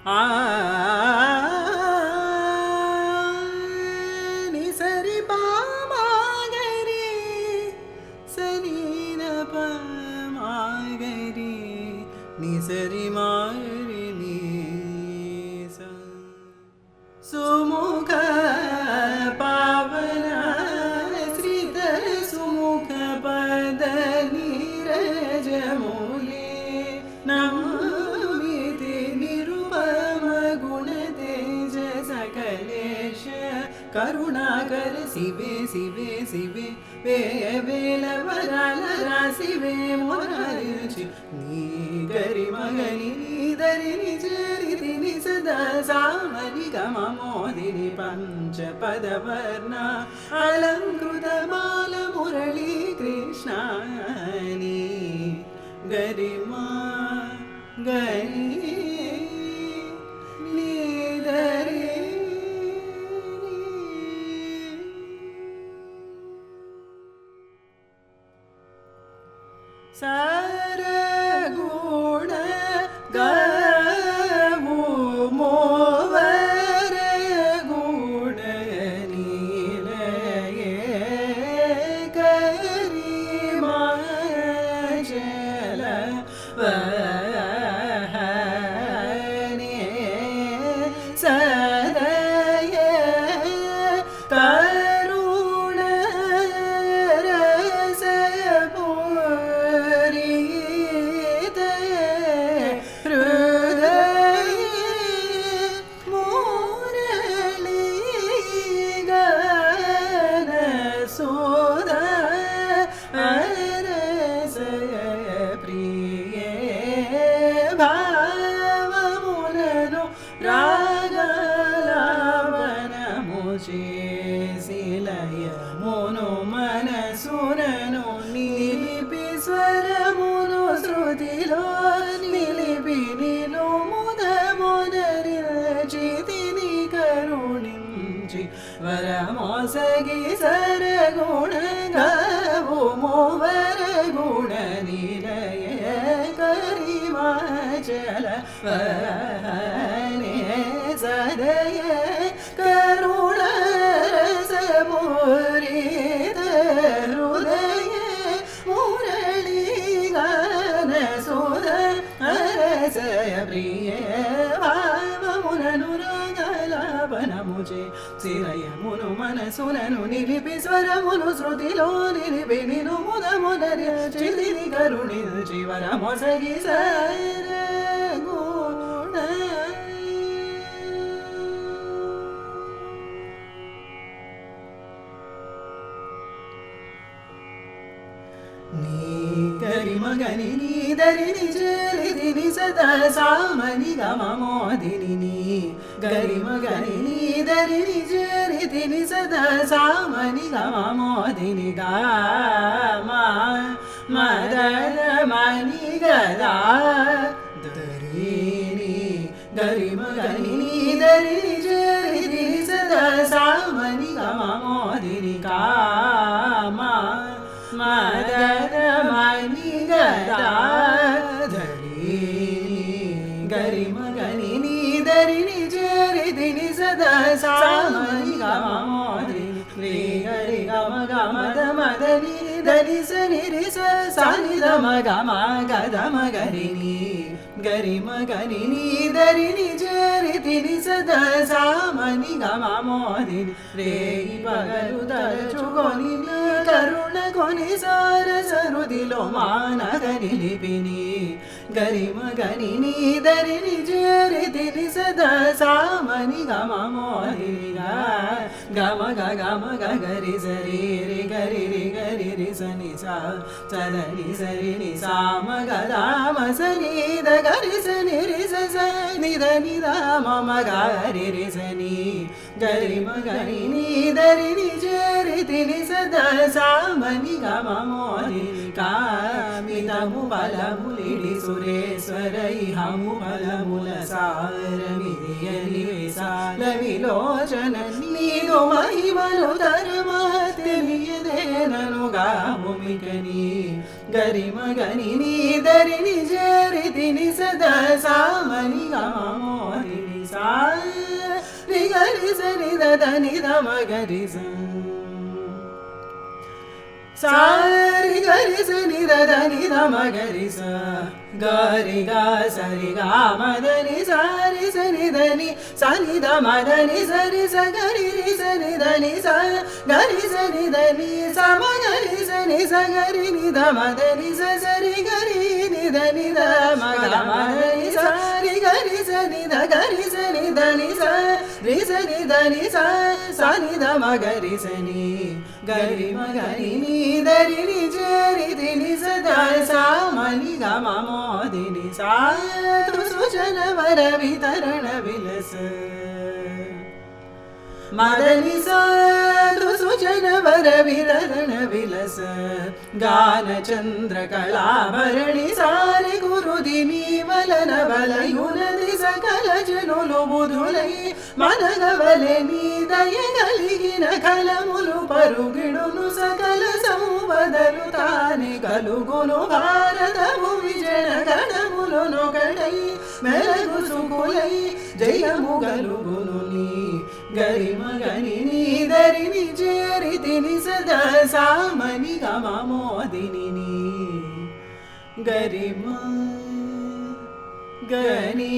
ఆ ని సరి పా మా గరి సని ద ప మా గరి ని సరి మా రి ని స సుముఖ పావన శ్రీధ సుముఖ పద నీరజ మూలే నమామితి నిరుపమ గుణ తేజ సకలేశ కరుణాకర శివే శివే శివే వేయ వేల వరాల రాశివే మొరారిచి నీ గరి మగని నీ దరిని చరితిని సదా సామని గమ మోదిని పంచ పదవర్ణ అలంకృత బాల మురళీ కృష్ణాని గరిమా గరి నీదరి సరగుణ గము మోవర గుణ నీలయే కరిమా జల వహనే సదయ కరుణ రస పూరిత హృదయ మురళీ గాన సుధ రసయ ప్రియే భావములను రాగలావనము చేసిలయ మును మనసురను నిలిపి స్వరమును శృతిలో నిలిపి నిను ముదముదరిచితిని కరుణించి వరమోసగి సరగుణ గవు మోవర గుణ నిలయ కరిమాచల వహనే సదయ కరుణ రస పూరిత హృదయ మురళీ గాన సుధ రసయ ప్రియ భావములను రాగలాపనము చేసిలయమును మనసులను నిలిపి స్వరమును శృతిలో నిలిపి నిను ముదముదరి చితిని కరుణించి వరమొసగి సరగుణ నీ గరిమగని నీ దరిని చేరిదిని సదా సామని గమ మోదిని నీ గరిమగని నీ దరిని చేరిదిని సదా సామని గమ మోదిని గామ మదర మని గదా దరిని గరిమగని నీ దరిని చేరిదిని సదా సామని గమ మోదిని గామ మదర మని గదా ధరి గరిమగని నీ దరిని చేరిదిని సదా సామని గమ మోదిని శ్రీ గరి గమ గమ మదని ధని సని రి సని దమ గమ గదమ గరిని గరిమగని నీ దరిని చేరితిని సదా సామని గమ మోదిని రేయి పగలు తలచుకొని నీ కరుణ కొని సారసరుదిలో మానగ నిలిపిని గరిమగని నీ దరిని చేరితిని సదా సామని గమ మోదినిగా గమ గమ గరి సరి రి గరి రి గరి రి సని సా చదని సరి ని సామ గదామ సని ద గరి సని రి స నిద నిద మమ గరి రి సని గరిమగని నీ దరిని చేరితిని సదా సామని గమ మోదిని కామితము బలములిడి సురేశ్వర ఇహము బలముల సారమిదియని విశాల విలోచన నీదు మహిమలు ధర్మా తెలియదేననుగా భూమికని గరిమగని నీ దరిని చేరితిని సదా సామని గమ మోదిని సని దని దమ గరి సారి గరి సని దని దమ గరి స గరి గా సరి గా మదని సారి సని దని సని దమ దని సరి స గరి రి సని దని స గరి సని దని సమ గరి సని స గరి ని దమ దని స సరి గరి ని దని దమ గమ దని సరి గరి సని ద గరి సని దని స రి సని దని స సని దమ గరి సని గరి మ గరి ని దరి ని జరి దిని సదా సామని గమ మోదిని సాధు సుజన వర వితరణ విలస మదని సాధు సుజన వర వితరణ విలస గాన చంద్ర కళాభరణి సారి గురుదిని వలన వలయునది సకల జనులు బుధులై మనగవలె నీ దయ కలిగిన కలములు పరుగిడును సకల సంపదలు తాని కలుగును భారతము విజయ గణములు గడై మెలగు సుకులై జయము గలుగును నీ గరిమ గని నీ దరిని చేరితిని సదా సామని గమ మోదిని నీ గరిమ గని